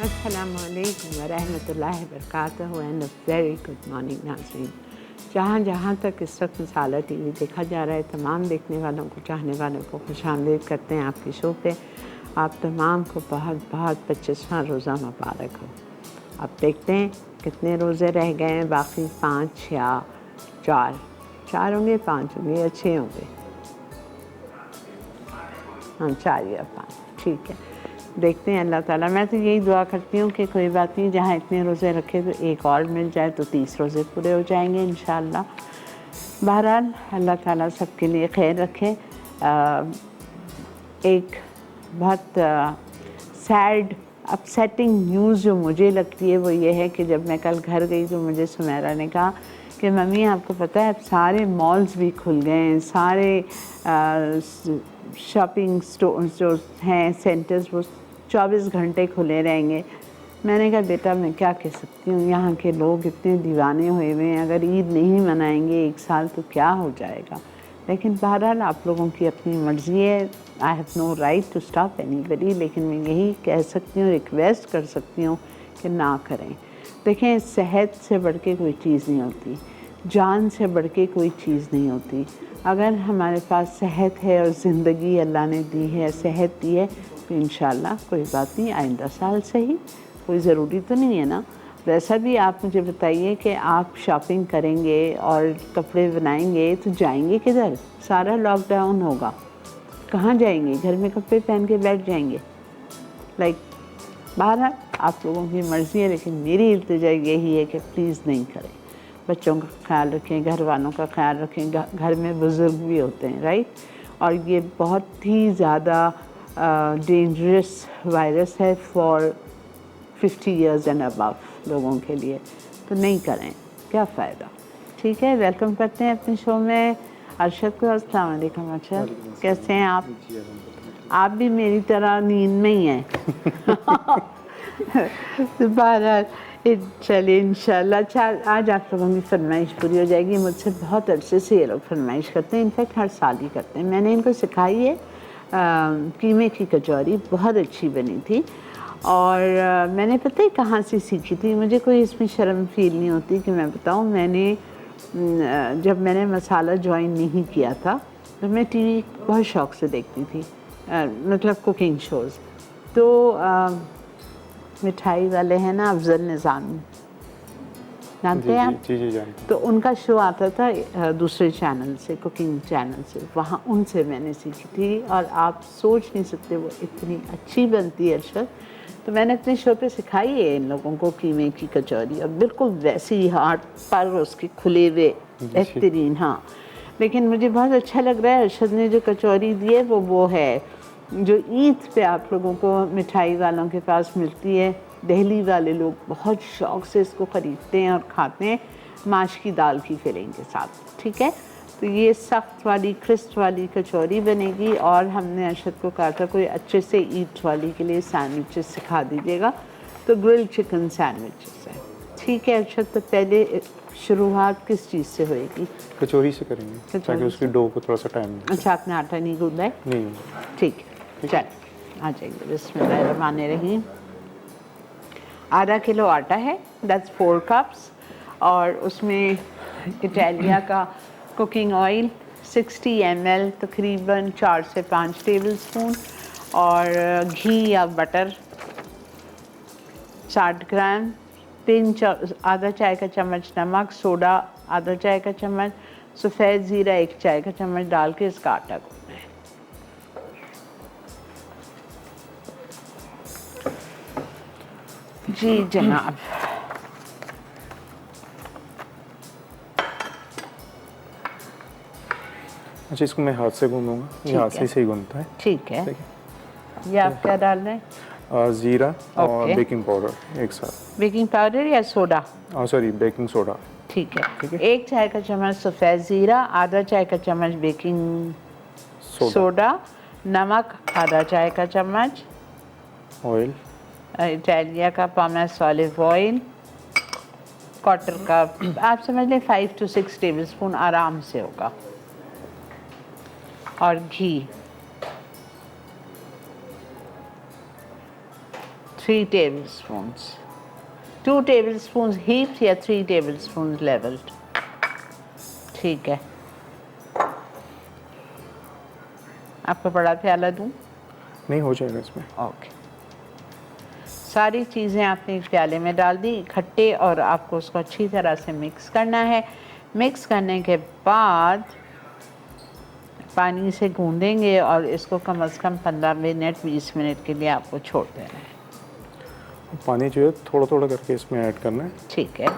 अस्सलामुअलैकुम वरहमतुल्लाहि वबरकातुहू and a very good morning नाज़रीन। जहाँ तक इस वक्त मसाला टीवी देखा जा रहा है, तमाम देखने वालों को, चाहने वालों को खुशामदीद करते हैं आपके शो पे। आप तमाम को बहुत बहुत 25वां रोज़ा मुबारक हो। अब देखते हैं कितने रोज़े रह गए हैं, बाकी 5 या 4 होंगे, 5 होंगे या 6 होंगे। हाँ 4 या 5, ठीक है। देखते हैं अल्लाह ताला। मैं तो यही दुआ करती हूँ कि कोई बात नहीं, जहाँ इतने रोज़े रखे तो एक और मिल जाए तो 30 रोज़े पूरे हो जाएंगे इंशाअल्लाह। बहरहाल अल्लाह ताला सबके लिए खैर रखे। एक बहुत सैड अपसेटिंग न्यूज़ जो मुझे लगती है वो ये है कि जब मैं कल घर गई तो मुझे सुमेरा ने कहा कि मम्मी आपको पता है अब सारे मॉल्स भी खुल गए हैं, सारे शॉपिंग स्टोर्स जो हैं, सेंटर्स, वो 24 घंटे खुले रहेंगे। मैंने कहा बेटा मैं क्या कह सकती हूँ, यहाँ के लोग इतने दीवाने हुए हुए हैं, अगर ईद नहीं मनाएंगे एक साल तो क्या हो जाएगा। लेकिन बहरहाल आप लोगों की अपनी मर्ज़ी है, I have no right to stop anybody, लेकिन मैं यही कह सकती हूँ, रिक्वेस्ट कर सकती हूँ कि ना करें। देखें, सेहत से बढ़ के कोई चीज़ नहीं होती, जान से बढ़ के कोई चीज़ नहीं होती। अगर हमारे पास सेहत है और ज़िंदगी अल्लाह ने दी है, सेहत दी है, तो इंशाअल्लाह कोई बात नहीं, आइंदा साल से ही, कोई ज़रूरी तो नहीं है ना। वैसा भी आप मुझे बताइए कि आप शॉपिंग करेंगे और कपड़े बनाएंगे तो जाएंगे किधर? सारा लॉकडाउन होगा, कहाँ जाएंगे? घर में कपड़े पहन के बैठ जाएंगे? बहरहाल आप लोगों की मर्ज़ी है, लेकिन मेरी इल्तिजा यही है कि प्लीज़ नहीं करें। बच्चों का ख्याल रखें, घर वालों का ख्याल रखें, घर में बुज़ुर्ग भी होते हैं, राइट। और ये बहुत ही ज़्यादा डेंजरस वायरस है फॉर 50 इयर्स एंड अबव लोगों के लिए, तो नहीं करें, क्या फ़ायदा। ठीक है, वेलकम करते हैं अपने शो में अरशद को। अस्सलाम वालेकुम अरशद, कैसे हैं आप? आप भी मेरी तरह नींद में ही हैं। तो बहरहाल चलिए इंशाल्लाह। अच्छा, आज आप लोगों की फरमाइश पूरी हो जाएगी। मुझसे बहुत अरसे से ये लोग फरमाइश करते हैं, इनफैक्ट हर साल ही करते हैं। मैंने इनको सिखाई है कीमे की कचौरी, बहुत अच्छी बनी थी। और मैंने पता है कहाँ से सीखी थी, मुझे कोई इसमें शर्म फील नहीं होती कि मैं बताऊँ। जब मैंने मसाला ज्वाइन नहीं किया था तो मैं टीवी बहुत शौक़ से देखती थी, मतलब कुकिंग शोज़। तो मिठाई वाले हैं ना, अफजल निज़ामी, जानते हैं आप? जी जानते। तो उनका शो आता था दूसरे चैनल से, कुकिंग चैनल से, वहाँ उनसे मैंने सीखी थी। और आप सोच नहीं सकते वो इतनी अच्छी बनती है अरशद। तो मैंने अपने शो पे सिखाई है इन लोगों को कीमे की कचौरी, और बिल्कुल वैसे ही हाथ पर उसके खुले हुए बेहतरीन। हाँ, लेकिन मुझे बहुत अच्छा लग रहा है अरशद ने जो कचौरी दी है वो है जो ईद पे आप लोगों को मिठाई वालों के पास मिलती है। दिल्ली वाले लोग बहुत शौक़ से इसको ख़रीदते हैं और खाते हैं माश की दाल की फिलिंग के साथ, ठीक है। तो ये सख्त वाली क्रिस्प वाली कचौरी बनेगी। और हमने अरशद को कहा था कोई अच्छे से ईद वाली के लिए सैंडविचेस सिखा दीजिएगा, तो ग्रिल्ड चिकन सैंडविचेस है, ठीक है अरशद। तो पहले शुरुआत किस चीज़ से होएगी? कचौरी से करेंगे, ताकि उसकी डो को थोड़ा सा टाइम। अच्छा, आपने आटा नहीं गूंदा है? नहीं। ठीक है, चल आ जाएंगे। बिस्मिल्लाहिर्रहमानिर्रहीम। आधा किलो आटा है, दैट्स 4 कप्स। और उसमें इटालिया का कुकिंग ऑयल 60 ml, तकरीबन 4 से 5 टेबल स्पून। और घी या बटर 60 ग्राम, आधा चाय का चम्मच नमक, सोडा आधा चाय का चम्मच, सफ़ेद ज़ीरा 1 चाय का चम्मच डाल के इसका आटा गूंदना है। जी जनाब। अच्छा, इसको मैं हाथ से गूंदूंगा, ये हाथ से ही गूंदता है। ठीक है। ये आप क्या डाल रहे हैं? ज़ीरा और बेकिंग पाउडर एक साथ। बेकिंग पाउडर या सोडा? Sorry, baking soda. ठीक है। 1 चाय का चम्मच सफ़ेद ज़ीरा, आधा चाय का चम्मच बेकिंग सोडा, नमक आधा चाय का चम्मच, ऑयल इटालिया का pomace olive oil, quarter cup, आप समझ लें 5 to 6 टेबल स्पून आराम से होगा। और घी 3 tablespoons. 2 tablespoons heaped या 3 tablespoons leveled? ठीक है। आपको बड़ा प्याला दूं? नहीं, हो जाएगा इसमें। ओके। सारी चीज़ें आपने एक प्याले में डाल दी इकट्ठे और आपको उसको अच्छी तरह से मिक्स करना है। मिक्स करने के बाद पानी से गूंदेंगे और इसको कम से कम 15 मिनट 20 मिनट के लिए आपको छोड़ देना है। पानी जो है थोड़ा थोड़ा करके इसमें ऐड करना है। ठीक है।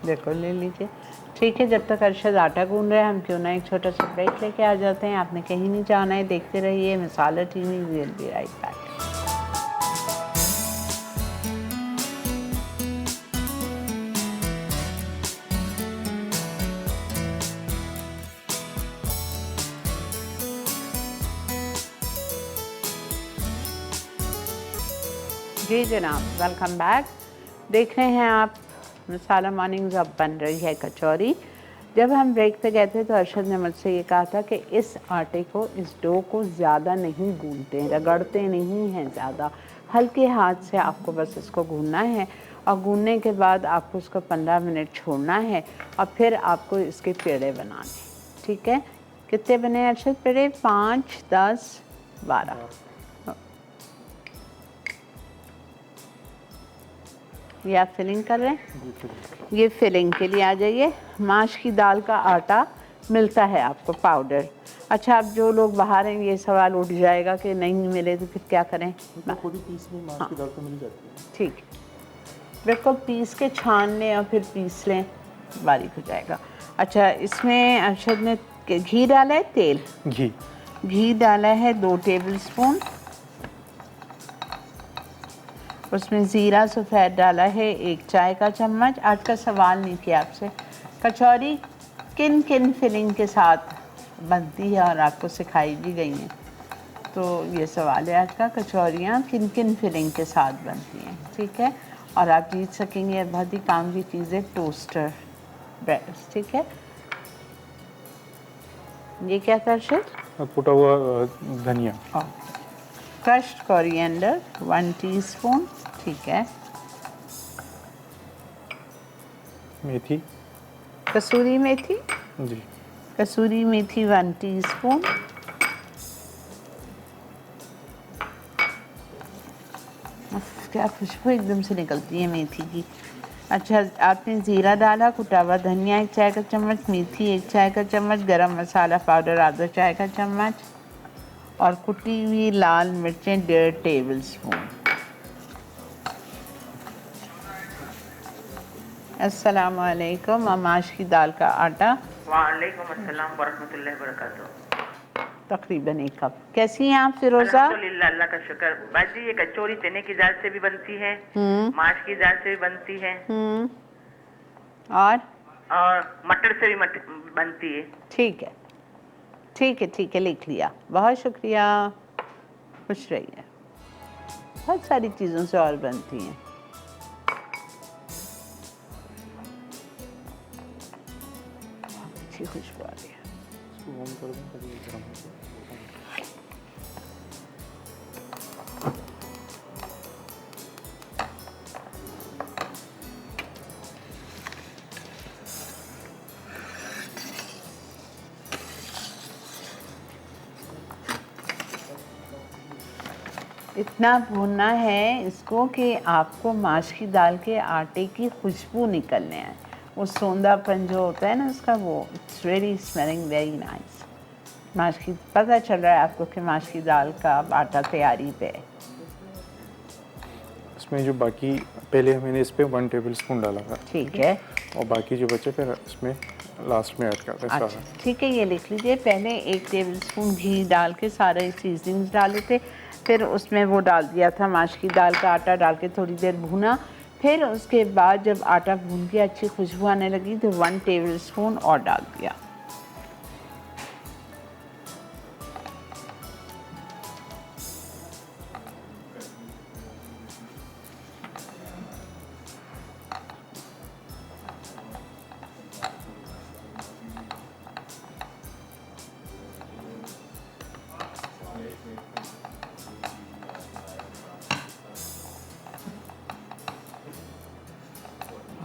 देखो ले लीजिए। ठीक है, जब तक अरशद आटा गूंद रहे हैं हम क्यों ना एक छोटा सा ब्रेक लेके आ जाते हैं। आपने कहीं नहीं जाना है, देखते रहिए Misal TV, will be right back. जी जनाब, वेलकम बैक। देख रहे हैं आप मसाला मॉर्निंग्स अब बन रही है कचौरी। जब हम ब्रेक पे गए थे तो अरशद ने मुझसे ये कहा था कि इस आटे को, इस डो को ज़्यादा नहीं गूंदते, रगड़ते नहीं हैं ज़्यादा, हल्के हाथ से आपको बस इसको गूंदना है और गूंदने के बाद आपको उसको 15 मिनट छोड़ना है और फिर आपको इसके पेड़े बनाने। ठीक है, कितने बने अरशद पेड़े? 5, 10, 12। ये आप फिलिंग कर रहे हैं? ये फिलिंग के लिए आ जाइए। माश की दाल का आटा मिलता है आपको पाउडर। अच्छा, अब जो लोग बाहर हैं ये सवाल उठ जाएगा कि नहीं मिले तो फिर क्या करें? खुद ही पीस में माश की दाल तो मिल जाती है। ठीक, बिल्कुल पीस के छान लें और फिर पीस लें, बारीक हो जाएगा। अच्छा, इसमें अरशद ने घी डाला है, तेल? घी डाला है 2 टेबलस्पून। उसमें ज़ीरा सफ़ेद डाला है 1 चाय का चम्मच। आज का सवाल नहीं किया आपसे, कचौरी किन किन फिलिंग के साथ बनती है और आपको सिखाई भी गई हैं, तो ये सवाल है आज का, कचौरियाँ किन किन फिलिंग के साथ बनती हैं। ठीक है, और आप जीत सकेंगे बहुत ही काम की चीज़ें, टोस्टर ब्रेड। ठीक है, ये क्या था अर्शद? कुटा हुआ धनिया। Crushed coriander 1 teaspoon. ठीक है, मेथी, कसूरी मेथी जी, कसूरी मेथी 1 टीस्पून। क्या खुशबू एकदम से निकलती है मेथी की। अच्छा, आपने ज़ीरा डाला, कुटा हुआ धनिया 1 चाय का चम्मच, मेथी 1 चाय का चम्मच, गरम मसाला पाउडर आधा चाय का चम्मच और कुटी हुई लाल मिर्चें 1.5 टेबलस्पून। अस्सलाम वालेकुम। माश की दाल का आटा। वालेकुम अस्सलाम वरहमतुल्लाहि वबरकातुहू। तकरीबन 1 कप। कैसी हैं आप फिरोज़ा? अल्हम्दुलिल्लाह, अल्लाह का शुक्र। बाजी, ये कचौरी चने की दाल से भी बनती है, माश की दाल से भी बनती है और मटर से भी बनती है। ठीक है, ठीक है, ठीक है, लिख लिया। बहुत शुक्रिया, खुश रहिए। बहुत सारी चीज़ों से और बनती हैं। अच्छी खुशबू आ रही है। इसको ऑन कर दें ताकि ये गर्म हो जाए। इतना भूनना है इसको कि आपको माश की दाल के आटे की खुशबू निकलने आए। वो सौंधापन जो होता है ना उसका, वो it's really smelling very nice. माश की पता चल रहा है आपको कि माश की दाल का आटा तैयारी पे है। इसमें जो बाकी पहले मैंने इस पे 1 टेबलस्पून डाला था, ठीक है, और बाकी जो बचे फिर इसमें लास्ट में ऐड करते हैं अच्छा सारा। ठीक है, ये लिख लीजिए। पहले 1 टेबलस्पून घी डाल के सारे सीजनिंग्स डाले थे, फिर उसमें वो डाल दिया था माश की दाल का आटा डाल के थोड़ी देर भूना। फिर उसके बाद जब आटा भून के अच्छी खुशबू आने लगी तो 1 टेबलस्पून और डाल दिया।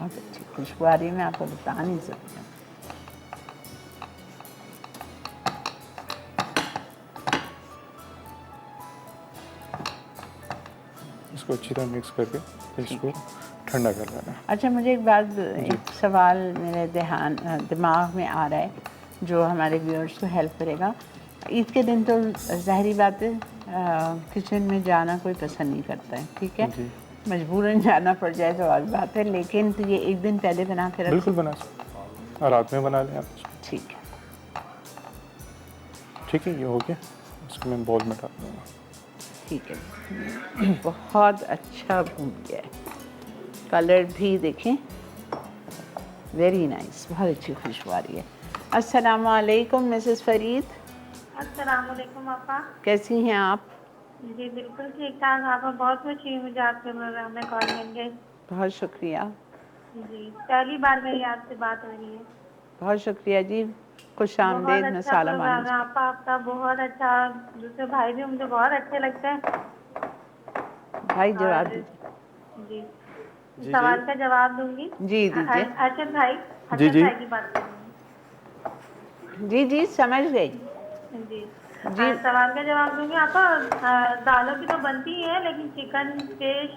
बहुत अच्छी खुशबू आ रही है, मैं आपको बता नहीं सकती। इसको अच्छी तरह मिक्स करके इसको ठंडा कर लेना है। अच्छा, मुझे एक सवाल मेरे दिमाग में आ रहा है जो हमारे व्यूअर्स को हेल्प करेगा। ईद के दिन तो ज़ाहिरी बात है किचन में जाना कोई पसंद नहीं करता है, ठीक है, मजबूरन जाना पड़ जाए तो और बात है, लेकिन तो ये एक दिन पहले बना के रख। बिल्कुल बना सकते, और रात में बना लें आप। ठीक है, ठीक है, ये हो गया। इसको मैं बॉल में डाल दूँगा। ठीक है, बहुत अच्छा भून गया है, कलर भी देखें, वेरी नाइस, बहुत अच्छी खुशबू आ रही है। अस्सलाम वालेकुम मिसेस फरीद। अस्सलाम वालेकुम आपा। कैसी हैं आप? जी बिल्कुल ठीक ठाक आपा, बहुत खुशी हुई मुझे आपके प्रोग्राम में कॉल मिल गई। बहुत शुक्रिया। जी पहली बार मेरी आपसे बात हो रही है। बहुत शुक्रिया जी, खुश आमदेद बहुत अच्छा मसाला प्रोग्राम मानी। है आपा, आपका बहुत अच्छा। दूसरे भाई भी मुझे बहुत अच्छे लगते हैं। भाई जवाब और- दीजिए। जी सवाल का जवाब दूंगी। जी दीजिए। अर्शद भाई, जी, जी। भाई की बात करूँगी। जी जी समझ गई। जी जी। सवाल का जवाब दूंगी आपा। दालों की तो बनती ही है, लेकिन चिकन, फिश,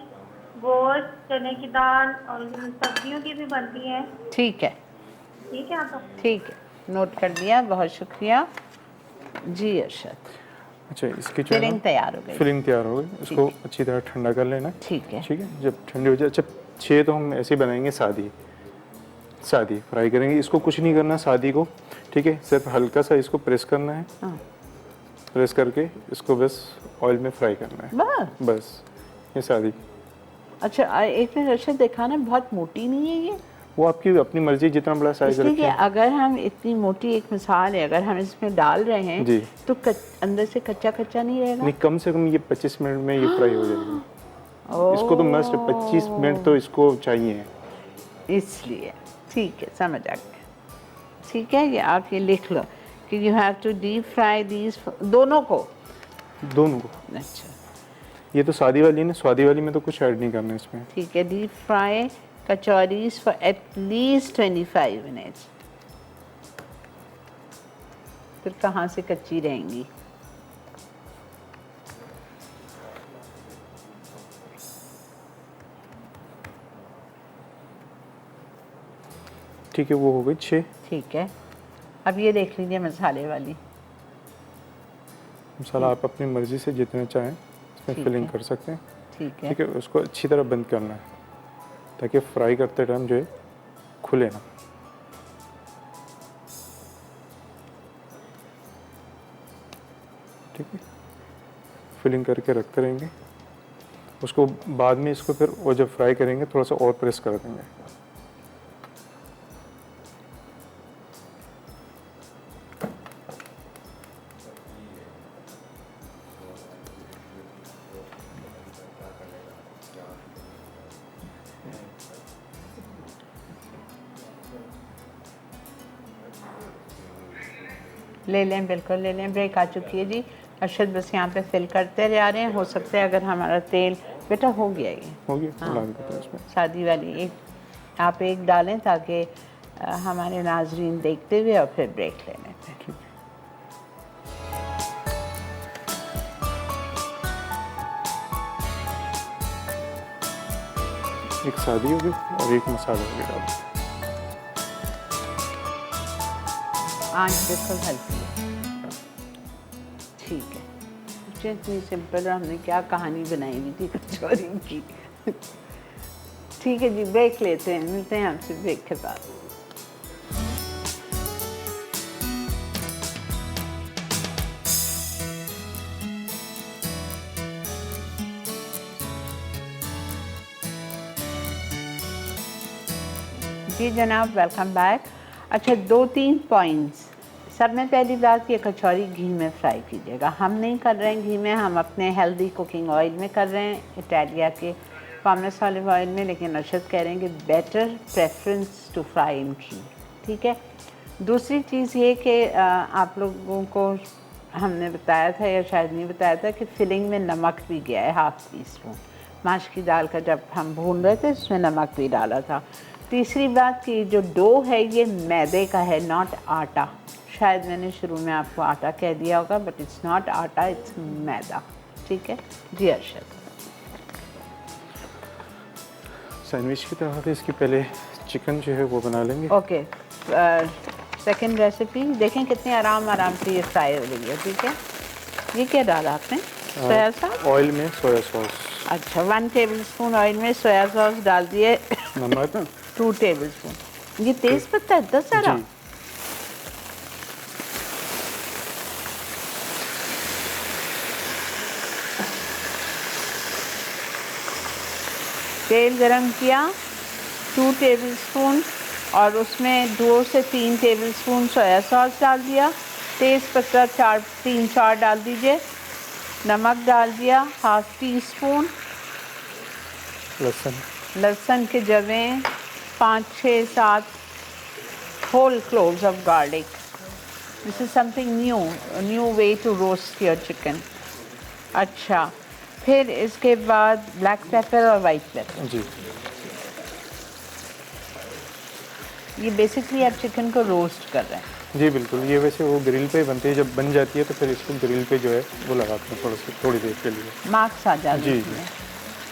गोश्त, चने की दाल और सब्जियों की भी बनती है। ठीक है, ठीक है आपा। ठीक है, नोट कर दिया, बहुत शुक्रिया जी। अरशद, अच्छा, इसकी जो है फिलिंग ना, तैयार हो गई। फिलिंग तैयार हो गई। इसको अच्छी तरह ठंडा कर लेना। ठीक है, ठीक है, जब ठंडी हो जाए। अच्छा, 6 तो हम ऐसे बनाएंगे, सादी फ्राई करेंगे। इसको कुछ नहीं करना सादी को, ठीक है, सिर्फ हल्का सा इसको प्रेस करना है। हाँ। प्रेस करके इसको बस ऑयल में फ्राई करना है, बस ये सादी। अच्छा, एक मिनट अरशद, देखा ना बहुत मोटी नहीं है ये? वो आपकी अपनी मर्जी, जितना बड़ा साइज इसलिए कि रखें। अगर हम इतनी मोटी, एक मिसाल है, अगर हम इसमें डाल रहे हैं जी। तो अंदर से कच्चा कच्चा नहीं रहेगा? नहीं, कम से कम ये 25 मिनट में ये फ्राई हो जाएगी। इसको तो मस्ट 25 मिनट तो इसको चाहिए, इसलिए ठीक है, समझ आ गया। ठीक है, ये आप ये लिख लो कि you have to deep fry these, दोनों को। अच्छा ये तो सादी वाली है ना, स्वादी वाली में तो कुछ ऐड नहीं करना इसमें। ठीक है, deep fry kachoris for at least 25 minutes. फिर कहाँ से कच्ची रहेंगी? ठीक है, वो हो गई 6। ठीक है, अब ये देख लीजिए मसाले वाली। मसाला आप अपनी मर्जी से जितने चाहें इसमें ठीक फिलिंग है। कर सकते हैं। ठीक है, ठीक है, उसको अच्छी तरह बंद करना है ताकि फ्राई करते टाइम जो है खुले ना। ठीक है, फिलिंग करके रखते रहेंगे। उसको बाद में इसको फिर वो जब फ्राई करेंगे थोड़ा सा और प्रेस कर देंगे। ले लें, बिल्कुल ले लें। ब्रेक आ चुकी है जी। अरशद बस यहाँ पे फिल करते जा रहे हैं। हो सकता है अगर हमारा तेल, बेटा हो गया ये, हो गया, हाँ। डाल देते हैं इसमें। शादी वाली एक आप एक डालें ताकि हमारे नाजरीन देखते हुए और फिर ब्रेक ले लेते हैं। ठीक है। एक सादी हो गई और एक मसाला हो गया। डाल आँच बिल्कुल हल्की है। ठीक है, कुछ इतनी सिंपल, हमने क्या कहानी बनाई हुई थी कचौरी की। ठीक है जी, ब्रेक लेते हैं, मिलते हैं आपसे ब्रेक के बाद। जी जनाब, वेलकम बैक। अच्छा, 2-3 पॉइंट्स। सब में पहली बात, ये कचौरी घी में फ्राई कीजिएगा। हम नहीं कर रहे हैं घी में, हम अपने हेल्दी कुकिंग ऑयल में कर रहे हैं, इटालिया के फार्मस ऑलिव ऑयल में। लेकिन अरशद कह रहे हैं कि बेटर प्रेफरेंस टू फ्राई इन घी। ठीक है। दूसरी चीज़ ये कि आप लोगों को हमने बताया था या शायद नहीं बताया था कि फिलिंग में नमक भी गया है, ½ टीस्पून। माश की दाल का जब हम भून रहे थे उसमें नमक भी डाला था। तीसरी बात कि जो डो है ये मैदे का है, नॉट आटा। शायद मैंने शुरू में आपको आटा कह दिया होगा, बट इट्स नॉट आटा, इट्स मैदा। ठीक है जी अरशद। सैंडविच की तरह तो इसकी पहले चिकन जो है वो बना लेंगे। ओके, सेकंड रेसिपी देखें कितनी आराम आराम से ये फ्राई हो रही है। ठीक है, ये क्या डाला आपने? Soya sauce? ऑयल में सोया सॉस। अच्छा, 1 टेबलस्पून ऑयल में सोया सॉस डाल दिए। नमक 2 टेबलस्पून। ये तेज पत्ता है 10 सारा? जी। तेल गरम किया, 2 टेबलस्पून, और उसमें 2 से 3 टेबलस्पून सोया सॉस डाल दिया। तेज़ पत्ता 3-4 डाल दीजिए। नमक डाल दिया, 1/2 टीस्पून। लहसुन लहसुन के जवें 5-6-7 whole cloves of garlic. This is something new way to roast your chicken. अच्छा, फिर इसके बाद ब्लैक पेपर और वाइट पेपर। जी। ये बेसिकली आप चिकन को रोस्ट कर रहे हैं। जी बिल्कुल, ये वैसे वो ग्रिल पे बनती है, जब बन जाती है तो फिर इसको ग्रिल पे जो है वो लगाते हैं थोड़ी देर के लिए। मार्क्स आ जाते जी, हैं।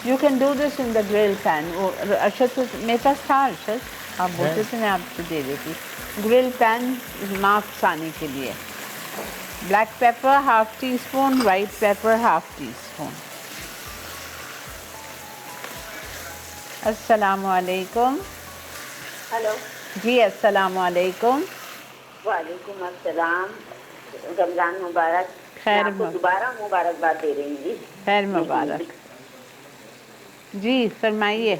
You can do this in the grill pan. Arshad मेरे पास था, अरशद आप बोलते थे मैं आपको दे देती। ग्रिल पैन मार्क्स आने के लिए। Black pepper 1/2 teaspoon, white paper 1/2 teaspoon. अस्सलामु अलैकुम। हेलो। जी अस्सलाम वालेकुम। वालेकुम अस्सलाम। रमज़ान मुबारक। खैर मैं आपको दोबारा मुबारकबाद दे रही हूँ जी। खैर मुबारक। जी फरमाइए।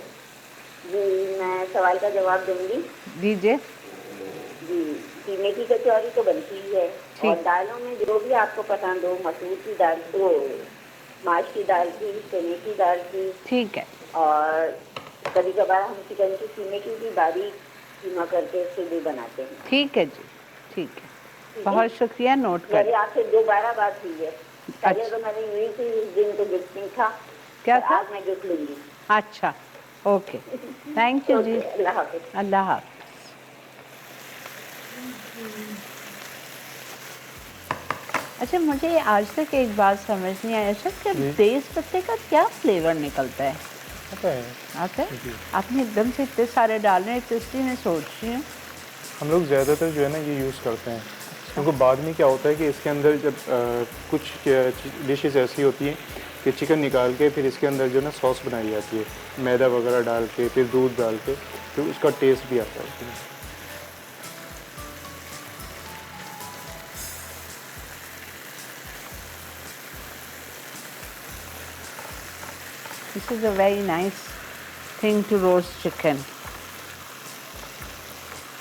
जी मैं सवाल का जवाब दूंगी। दीजिए। जी, कीमे की कचौरी तो बनती ही है, और दालों में जो भी आपको पसंद हो, मसूर की दाल, तो माश की दाल की, चने की दाल की। ठीक है। और कभी कभार हम चिकन की कीमे की भी बारीक कीमा करके उससे भी बनाते हैं। ठीक है जी, ठीक है, बहुत शुक्रिया, नोट कर। मेरी आपसे दोबारा बात हुई है। पहले तो मैंने हुई थी, उस दिन तो गिफ्ट नहीं था। क्या था? आज मैं गिफ्ट लूंगी। अच्छा, ओके, थैंक यू जी। अल्लाह हाफिज़। अल्लाह हाफिज़। अच्छा, मुझे आज तक एक बात समझ नहीं आया सर कि तेज पत्ते का क्या फ्लेवर निकलता है? पता है आता है? आपने एकदम से इतने सारे डाल रहे हैं, तो इसलिए मैं सोच रही हूँ। हम लोग ज़्यादातर जो है ना ये यूज़ करते हैं, क्योंकि बाद में क्या होता है कि इसके अंदर जब कुछ डिशेस ऐसी होती हैं कि चिकन निकाल के फिर इसके अंदर जो है ना सॉस बनाई जाती है, मैदा वगैरह डाल के, फिर दूध डाल के, तो उसका टेस्ट भी आता है उसमें। This is a very nice thing to roast chicken.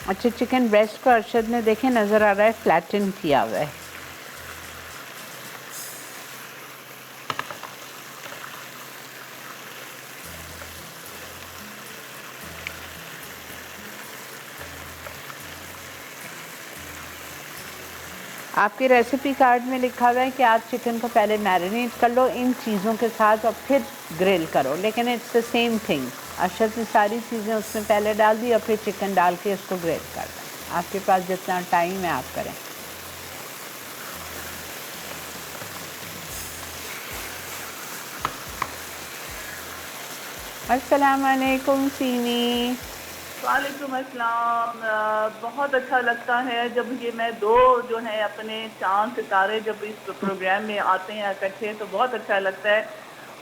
अच्छा, चिकन ब्रेस्ट को अरशद ने देखे नज़र आ रहा है फ्लैटन किया हुआ है। आपके रेसिपी कार्ड में लिखा हुआ है कि आप चिकन को पहले मैरिनेट कर लो इन चीज़ों के साथ और फिर ग्रिल करो, लेकिन it's the same thing. Arshad ने सारी चीज़ें उसमें पहले डाल दी और फिर चिकन डाल के उसको ग्रिल कर दें। आपके पास जितना टाइम है आप करें। अस्सलाम वालेकुम सीमी। वालेकुम अस्सलाम। बहुत अच्छा लगता है जब ये मैं दो जो है अपने चांद सितारे जब इस प्रोग्राम में आते हैं इकट्ठे, तो बहुत अच्छा लगता है।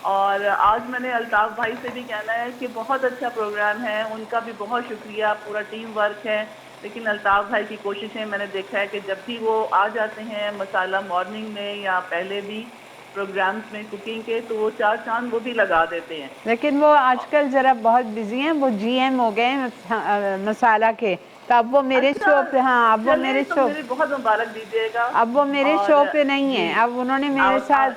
और आज मैंने अल्ताफ़ भाई से भी कहना है कि बहुत अच्छा प्रोग्राम है, उनका भी बहुत शुक्रिया, पूरा टीम वर्क है। लेकिन अल्ताफ़ भाई की कोशिशें मैंने देखा है कि जब भी वो आ जाते हैं मसाला मॉर्निंग में या पहले भी प्रोग्राम्स में कुकिंग के, तो वो 4 चांद वो भी लगा देते हैं। लेकिन वो आजकल ज़रा बहुत बिजी हैं, वो जीएम हो गए हैं मसाला के, तो अब वो मेरे शो पे, हाँ अब वो मेरे शो, मेरी बहुत मुबारक दीजिएगा। अब वो मेरे शो पे नहीं है। अब उन्होंने मेरे साथ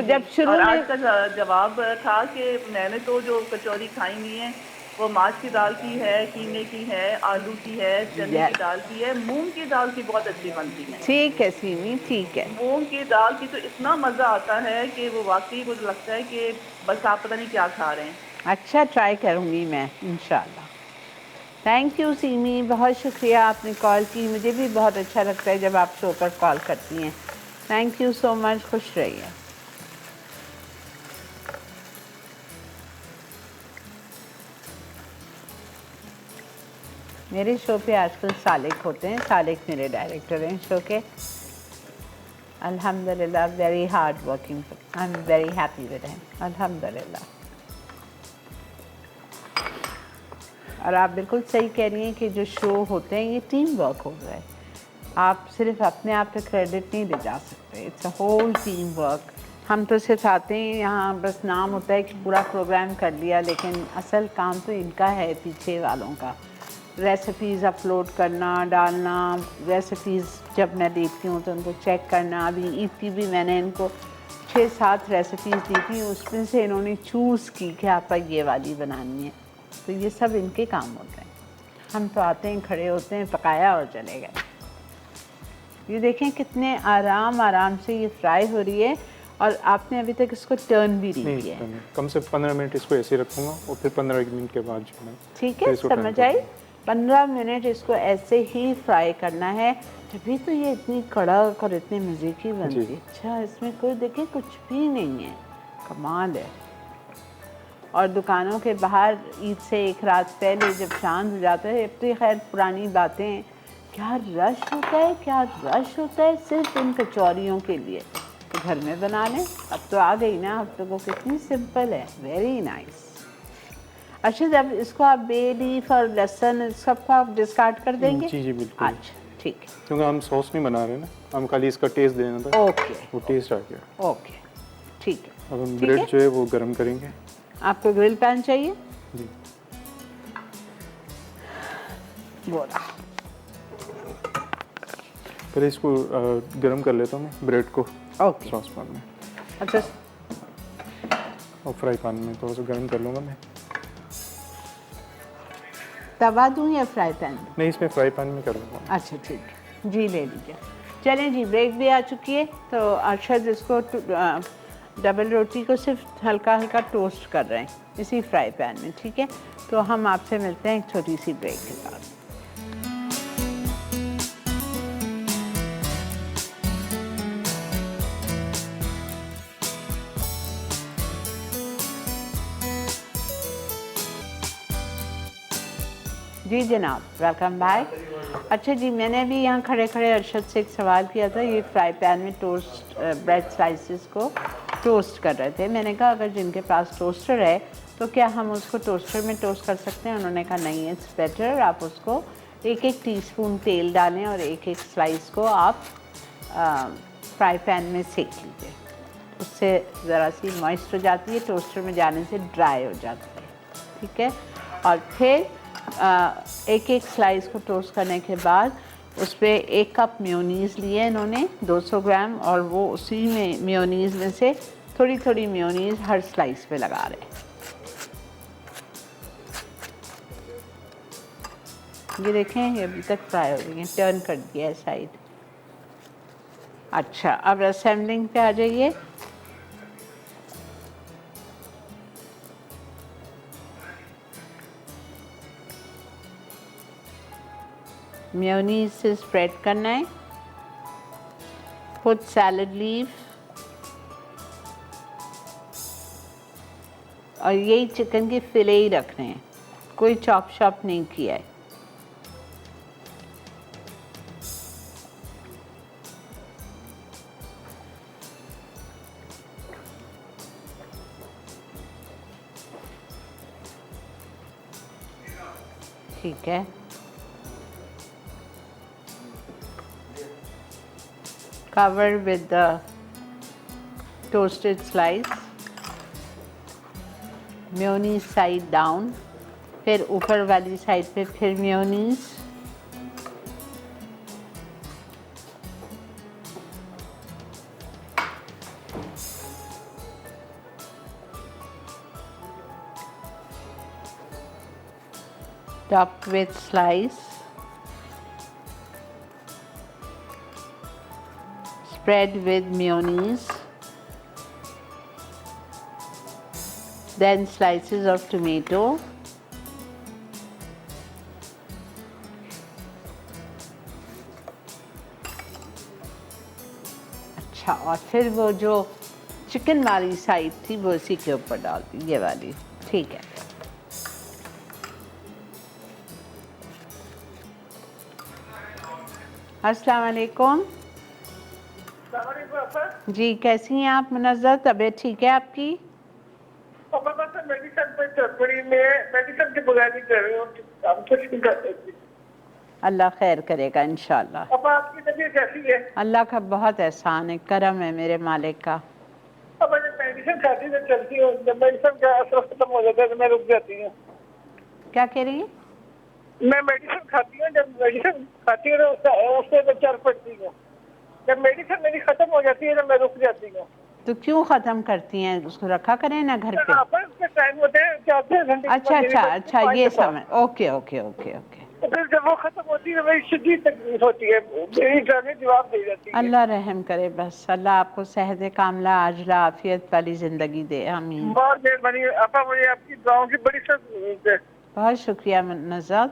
जब शुरू में आज का जवाब था कि मैंने तो जो कचौरी खाई हुई है वो माश की दाल की है, कीमे की है, आलू की है, चने की दाल की है, मूंग की दाल की बहुत अच्छी बनती है। ठीक है सीमी, ठीक है। मूंग की दाल की तो इतना मज़ा आता है कि वो वाकई मुझे लगता है कि बस आप पता नहीं क्या खा रहे हैं। अच्छा, ट्राई करूँगी मैं इंशाल्लाह। थैंक यू सीमी, बहुत शुक्रिया आपने कॉल की। मुझे भी बहुत अच्छा लगता है जब आप शो पर कॉल करती हैं। थैंक यू सो मच, खुश रहिए। मेरे शो पे आजकल सालिक होते हैं। सालिक मेरे डायरेक्टर हैं शो के। अल्हम्दुलिल्लाह, very hard working, I am very happy with him, अल्हम्दुलिल्लाह। और आप बिल्कुल सही कह रही हैं कि जो शो होते हैं ये टीम वर्क हो रहा है। आप सिर्फ अपने आप पे क्रेडिट नहीं ले जा सकते, it's a whole team work. हम तो सिर्फ आते हैं यहाँ, बस नाम होता है कि पूरा प्रोग्राम कर लिया, लेकिन असल काम तो इनका है, पीछे वालों का। रेसिपीज़ अपलोड करना, डालना, रेसिपीज़ जब मैं देखती हूँ तो उनको चेक करना। अभी ईद की भी मैंने इनको 6-7 रेसिपीज़ दी थी, उसमें से इन्होंने चूज़ की कि आपको ये वाली बनानी है। तो ये सब इनके काम होते हैं। हम तो आते हैं, खड़े होते हैं, पकाया और चले गए। ये देखें कितने आराम से ये फ्राई हो रही है, और आपने अभी तक इसको टर्न भी नहीं किया है। कम से 15 मिनट इसको ऐसे रखूँगा और फिर 15 मिनट के बाद जो है, ठीक है, समझ आई। 15 मिनट इसको ऐसे ही फ्राई करना है, तभी तो ये इतनी कड़क और इतने मज़े की बनती है। अच्छा, इसमें कोई देखे कुछ भी नहीं है, कमाल है। और दुकानों के बाहर ईद से एक रात पहले जब चांद हो जाता है, अब तो खैर पुरानी बातें, क्या रश होता है सिर्फ इन कचौरियों के लिए। तो घर में बना लें, अब तो आ गई ना, अब तो वो कितनी सिंपल है, वेरी नाइस। अच्छा, जब इसको आप बे लीफ और लहसुन सबको आप डिस्कार्ड कर देंगे? जी बिल्कुल। अच्छा, ठीक है, क्योंकि हम सॉस नहीं बना रहे ना, हम खाली इसका टेस्ट देना था। ओके, वो टेस्ट आ गया। ओके, ठीक है। अब हम ठीक ब्रेड है? जो है वो गर्म करेंगे। आपको ग्रिल पैन चाहिए? जी। बोला पहले इसको गर्म कर लेता हूँ ब्रेड को ओके। सॉस पैन में, अच्छा, और फ्राई पैन में थोड़ा सा गर्म कर लूँगा मैं। तवा दूँ या फ्राई पैन? नहीं, इसमें फ्राई पैन में कर लूँगा। अच्छा, ठीक है जी, ले लीजिए। चलें जी, ब्रेक भी आ चुकी है, तो अरशद इसको डबल रोटी को सिर्फ हल्का टोस्ट कर रहे हैं इसी फ्राई पैन में, ठीक है। तो हम आपसे मिलते हैं एक छोटी सी ब्रेक के बाद। जी जनाब, वेलकम बैक। अच्छा जी, मैंने भी यहाँ खड़े अरशद से एक सवाल किया था। ये फ्राई पैन में टोस्ट ब्रेड स्लाइसेस को टोस्ट कर रहे थे। मैंने कहा अगर जिनके पास टोस्टर है तो क्या हम उसको टोस्टर में टोस्ट कर सकते हैं? उन्होंने कहा नहीं, इट्स बेटर आप उसको 1-1 टीस्पून तेल डालें और 1-1 स्लाइस को आप फ्राई पैन में सेक लीजिए। उससे ज़रा सी मॉइस्ट हो जाती है, टोस्टर में जाने से ड्राई हो जाती है, ठीक है। और फिर 1-1 स्लाइस को टोस्ट करने के बाद उस पर 1 कप मेयोनीज़ लिए इन्होंने 200 ग्राम, और वो उसी में मेयोनीज़ में से थोड़ी मेयोनीज़ हर स्लाइस पे लगा रहे हैं। ये देखें, ये अभी तक फ्राई हो गई है, टर्न कर दिया है साइड। अच्छा, अब असेंबलिंग पे आ जाइए। मेयोनीज से स्प्रेड करना है। पुट सैलड लीफ, और यही चिकन के फिले ही रखने हैं, कोई चॉप शॉप नहीं किया है। ठीक है, cover with the toasted slice, mayonnaise side down, फिर ऊपर वाली साइड पे फिर mayonnaise, topped with slice, spread with mayonnaise, then slices of tomato, अच्छा, और फिर वो जो चिकन वाली साइड थी वो इसी के ऊपर डाल दी, ये वाली, ठीक है। अस्सलाम वालेकुम। जी, कैसी हैं आप मुनज़्ज़र? तबीयत ठीक है आपकी? मेडिसिन के बगैर नहीं कर रही हूँ, हम कुछ नहीं कर सकते। अल्लाह खैर करेगा इंशाल्लाह। अब आपकी तबीयत कैसी है? अल्लाह का बहुत एहसान है, करम है मेरे मालिक का। अब मैंने मेडिसिन खाती तो चलती हूँ, जब मेडिसिन का असर खत्म हो जाता है तो मैं रुक जाती हूँ। क्या कह रही हैं? मैं मेडिसिन खाती हूँ, जब मेडिसिन खाती हूँ तो उससे मैं चल पड़ती हूँ। जब मेडिसिन मेरी खत्म हो जाती है तो मैं रुक जाती हूँ। तो क्यों ख़त्म करती हैं? उसको रखा करें ना घर पे। उसके टाइम होते हैं 4 घंटे। अच्छा अच्छा अच्छा, ये समझ, ओके ओके ओके ओके। तो फिर जब वो खत्म होती है मेरी शदीद तकलीफ होती है, मेरी जाने जवाब दे जाती है। अल्लाह रहम करे, बस अल्लाह आपको सेहत कामला आजला आफियत वाली ज़िंदगी दे, आमीन। बहुत मेहरबानी आपा, मुझे आपकी दुआओं की बड़ी सख्त जरूरत है। बहुत शुक्रिया नज़र,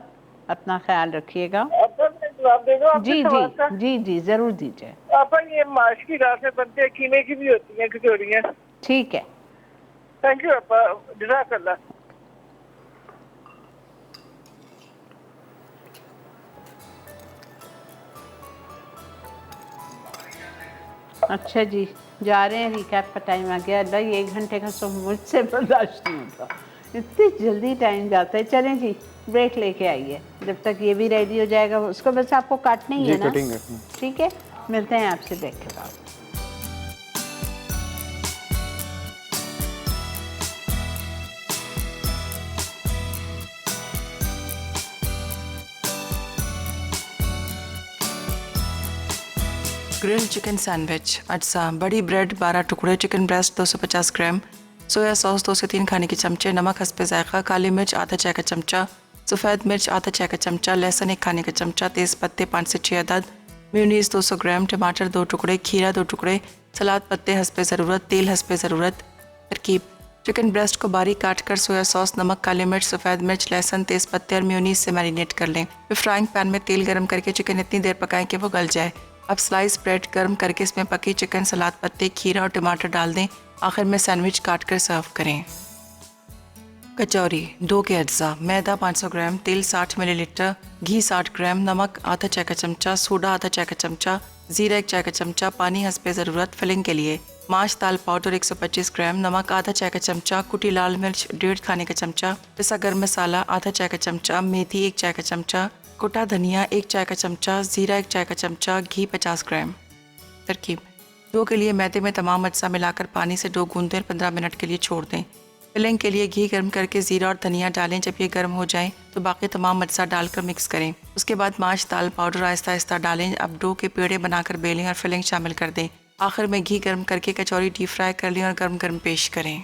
अपना ख्याल रखिएगा। आपा मैं जवाब दे दूँ आपके जी सवाल का? जी जी, ज़रूर दीजिए। आपा ये माश की दाल से बनते हैं, कीमे की भी होती हैं कचौरियाँ। ठीक है। थैंक यू आपा, जज़ाकल्लाह। अच्छा जी, जा रहे हैं, रिकैप का टाइम आ गया। अल्लाह, ये 1 घंटे का सो मुझसे बर्दाश्त नहीं होता, इतनी जल्दी टाइम जाता है। चलें जी, ब्रेक लेके आइए, जब तक ये भी रेडी हो जाएगा। उसको बस आपको काटना ही है ना? कटिंग है। ठीक है, मिलते हैं आपसे ब्रेक के बाद। ग्रिल्ड चिकन सैंडविच, अज्जा, बड़ी ब्रेड 12 टुकड़े, चिकन ब्रेस्ट 250 ग्राम, सोया सॉस 2 से 3 खाने के चमचे, नमक हस्बे जायका, काली मिर्च आधा चाय का चमचा, सफ़ेद मिर्च आधा चाय का चमचा, लहसुन 1 खाने का चमचा, तेज़ पत्ते 5 से 6 अदद, मेयोनीज़ 200 ग्राम, टमाटर 2 टुकड़े, खीरा 2 टुकड़े, सलाद पत्ते हस्बे ज़रूरत, तेल हस्बे ज़रूरत। तरकीब: चिकन ब्रेस्ट को बारीक काट कर सोया सॉस, नमक, काली मिर्च, सफ़ेद मिर्च, लहसुन, तेज़ पत्ते और मेयोनीज़ से मैरिनेट कर लें। फिर फ्राइंग पैन में तेल गर्म करके चिकन इतनी देर पकाएं कि वो गल जाए। अब स्लाइस ब्रेड गर्म करके इसमें पकी चिकन, सलाद पत्ते, खीरा और टमाटर डाल दें। आखिर में सैंडविच काट कर सर्व करें। कचौरी: डो के अज्जा, मैदा 500 ग्राम, तेल 60 मिलीलीटर, घी 60 ग्राम, नमक आधा चाय का चमचा, सोडा आधा चाय का चमचा, जीरा 1 चाय का चमचा, पानी हस्बे ज़रूरत। फिलिंग के लिए माश दाल पाउडर 125 ग्राम, नमक आधा चाय का चमचा, कुटी लाल मिर्च 1.5 खाने का चमचा, पिसा गर्म मसाला आधा चाय का चमचा, मेथी 1 चाय का चमचा, कुटा धनिया 1 चाय का चमचा, जीरा 1 चाय का चमचा, घी 50 ग्राम। तरकीब: डो के लिए मैदे में तमाम अज्जा मिलाकर पानी से डो गूंदें और 15 मिनट के लिए छोड़ दें। फिलिंग के लिए घी गर्म करके जीरा और धनिया डालें। जब ये गर्म हो जाए तो बाकी तमाम अज्जा डालकर मिक्स करें। उसके बाद माश दाल पाउडर आहिस्ता आहिस्ता डालें। अब डो के पेड़े बनाकर बेलें और फिलिंग शामिल कर दें। आखिर में घी गर्म करके कचौरी डीप फ्राई कर लें और गर्म गर्म पेश करें।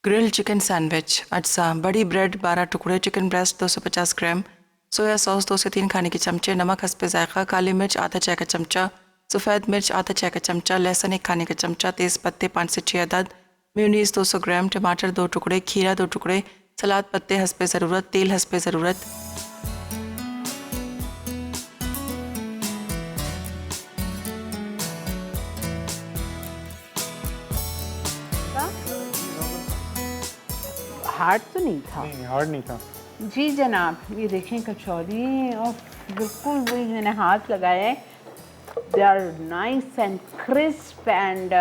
ग्रिल्ड चिकन सैंडविच, अज्जा, बड़ी ब्रेड 12 टुकड़े, चिकन ब्रेस्ट 250 ग्राम, सोया सॉस 2 से 3 खाने के चमचे, नमक हस्बे जायका, काली मिर्च आधा चाय का चमचा, सफ़ेद मिर्च आधा चाय का चमचा, लहसुन 1 खाने का चमचा, तेज़ पत्ते 5 से 6 अदद, मेयोनीज़ 200 ग्राम, टमाटर 2 टुकड़े, खीरा 2 टुकड़े, सलाद पत्ते हस्बे ज़रूरत, तेल हस्बे ज़रूरत। हार्ड तो नहीं था? नहीं, हार्ड नहीं था जी जनाब, ये देखें कचौरी, और बिल्कुल वही मैंने हाथ लगाया है। They are nice and crisp and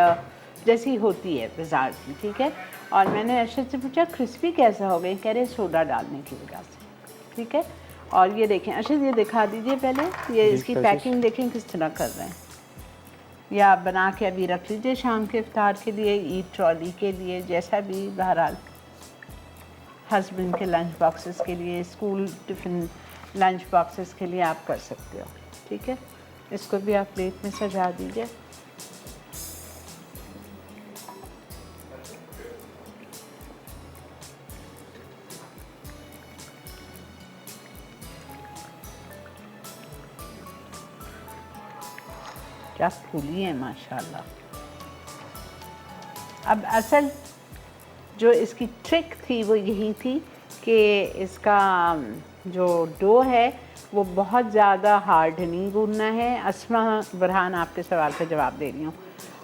जैसी होती है बाजार की, ठीक है। और मैंने अर्शद से पूछा क्रिस्पी कैसा हो गई, कह रहे सोडा डालने की वजह से, ठीक है। और ये देखें अर्शद, ये दिखा दीजिए पहले, ये इसकी पैकिंग देखें किस तरह कर रहे हैं। या आप बना के अभी रख लीजिए शाम के इफ्तार के लिए, ईद ट्रॉली के लिए, जैसा भी, बहरहाल हस्बैंड के लंच बॉक्सेस के लिए, स्कूल टिफ़िन लंच बॉक्सेस के लिए आप कर सकते हो, ठीक है। इसको भी आप प्लेट में सजा दीजिए। क्या फूली है माशाल्लाह। अब असल जो इसकी ट्रिक थी वो यही थी कि इसका जो डो है वो बहुत ज़्यादा हार्ड नहीं गूंदना है। अस्मा बुरहान, आपके सवाल का जवाब दे रही हूँ।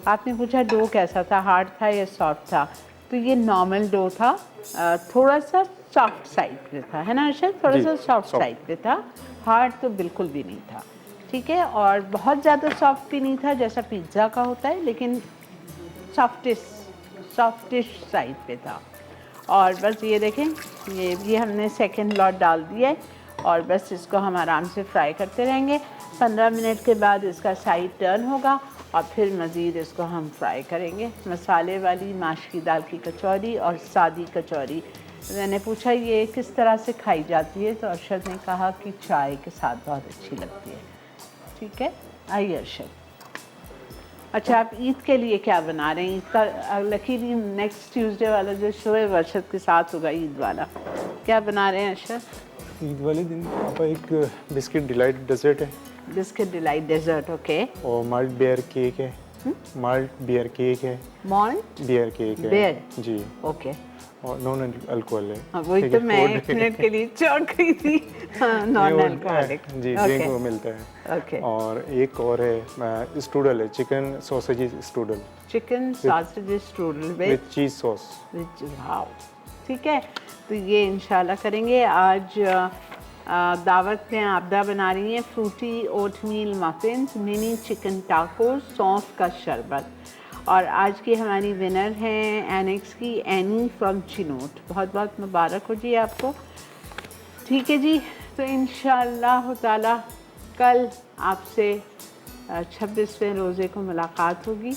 आपने पूछा डो कैसा था, हार्ड था या सॉफ्ट था? तो ये नॉर्मल डो था, थोड़ा सा सॉफ्ट साइड पे था, है ना अर्शद? थोड़ा सा सॉफ्ट साइड पे था, हार्ड तो बिल्कुल भी नहीं था, ठीक है। और बहुत ज़्यादा सॉफ्ट भी नहीं था जैसा पिज़्ज़ा का होता है, लेकिन सॉफ्टिश साइड पे था। और बस ये देखें, ये हमने सेकंड लॉट डाल दिया है और बस इसको हम आराम से फ्राई करते रहेंगे। 15 मिनट के बाद इसका साइड टर्न होगा और फिर मज़ीद इसको हम फ्राई करेंगे। मसाले वाली माश की दाल की कचौरी और सादी कचौरी। मैंने पूछा ये किस तरह से खाई जाती है, तो अरशद ने कहा कि चाय के साथ बहुत अच्छी लगती है। ठीक है, आइए अरशद। अच्छा, आप ईद के लिए क्या बना रहे हैं? ईद का लकीली नेक्स्ट ट्यूसडे वाला जो शो है अरशद के साथ होगा, ईद वाला। क्या बना रहे हैं अरशद? ईद वाले दिन आपका एक बिस्किट डिलाइट डेजर्ट है। Biscuit delight dessert, okay. और माल्ट बियर केक है। माल्ट बियर केक है। माल्ट बियर केक है। बियर, जी, ओके। और नॉन अल्कोहल है। हाँ, वही तो मैं एक मिनट के लिए चौंक गई थी। नॉन अल्कोहलिक, जी, ड्रिंक वो मिलता है। ओके। और एक और है स्ट्रूडल है, chicken sausage strudel. Chicken sausage strudel with cheese sauce. Wow, ठीक है। तो ये इंशाल्लाह करेंगे। आज दावत में आबदा बना रही हैं fruity oatmeal muffins, mini chicken tacos, सौंफ का शरबत। और आज की हमारी विनर हैं एनेक्स की एनी फ्रॉम चिनोट। बहुत बहुत मुबारक हो जी आपको। ठीक है जी, तो इंशाअल्लाह ताला कल आपसे 26वें रोज़े को मुलाकात होगी।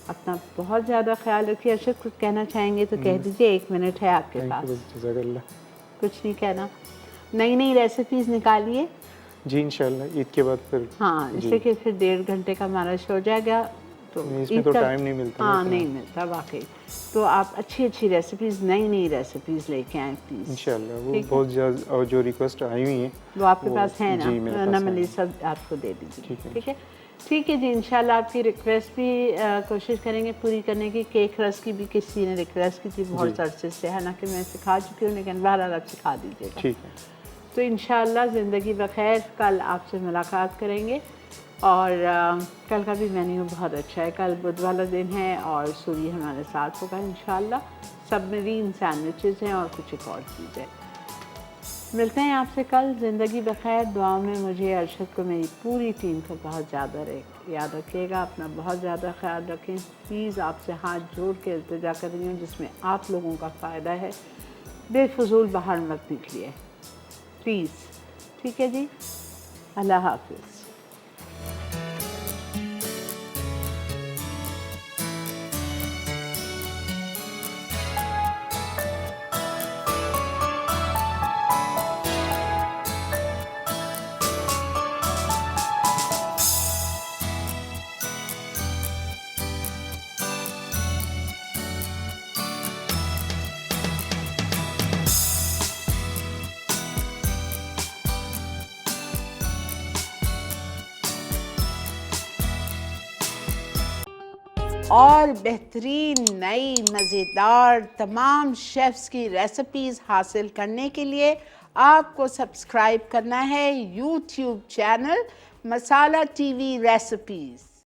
अपना बहुत ज़्यादा ख्याल रखिए। अर्शद कुछ कहना चाहेंगे तो कह दीजिए, 1 मिनट है आपके पास। कुछ नहीं कहना? नई नई रेसिपीज़ निकालिए जी इंशाल्लाह ईद के बाद फिर। हाँ, इससे कि फिर 1.5 घंटे का हमारा शो हो जाएगा, तो इसमें तो टाइम नहीं मिलता। हाँ, नहीं मिलता वाकई। तो आप अच्छी अच्छी रेसिपीज़, नई नई रेसिपीज़ लेके आएँ प्लीज़ इंशाल्लाह। वो बहुत ज़्यादा और जो रिक्वेस्ट आई हुई हैं वो आपके पास है ना? जी, मेरे पास नमली है। सब आपको दे दीजिए। ठीक है। ठीक है जी, इंशाल्लाह आपकी रिक्वेस्ट भी कोशिश करेंगे पूरी करने की। केक रस की भी किसी ने रिक्वेस्ट की थी बहुत अरसे से, हालांकि मैं सिखा चुकी हूँ, लेकिन बहरहाल आप सिखा दीजिएगा। ठीक है। तो इंशाल्लाह ज़िंदगी बखैर कल आपसे मुलाकात करेंगे। और कल का भी मेन्यू बहुत अच्छा है। कल बुध वाला दिन है और सूरी हमारे साथ होगा इंशाल्लाह। सबमरीन सैंडविचेज़ हैं और कुछ एक और चीज़ है। मिलते हैं आपसे कल। ज़िंदगी बखैर। दुआओं में मुझे, अरशद को, मेरी पूरी टीम को बहुत ज़्यादा याद रखिएगा। अपना बहुत ज़्यादा ख्याल रखें। प्लीज़ आपसे हाथ जोड़ के इल्तिजा कर रही हूँ जिसमें आप लोगों का फ़ायदा है। बेफजूल बाहर मत निकलिए प्लीज़, ठीक है जी। अल्लाह हाफिज़। और बेहतरीन नई मज़ेदार तमाम शेफ़्स की रेसिपीज़ हासिल करने के लिए आपको सब्सक्राइब करना है यूट्यूब चैनल मसाला टीवी रेसिपीज़।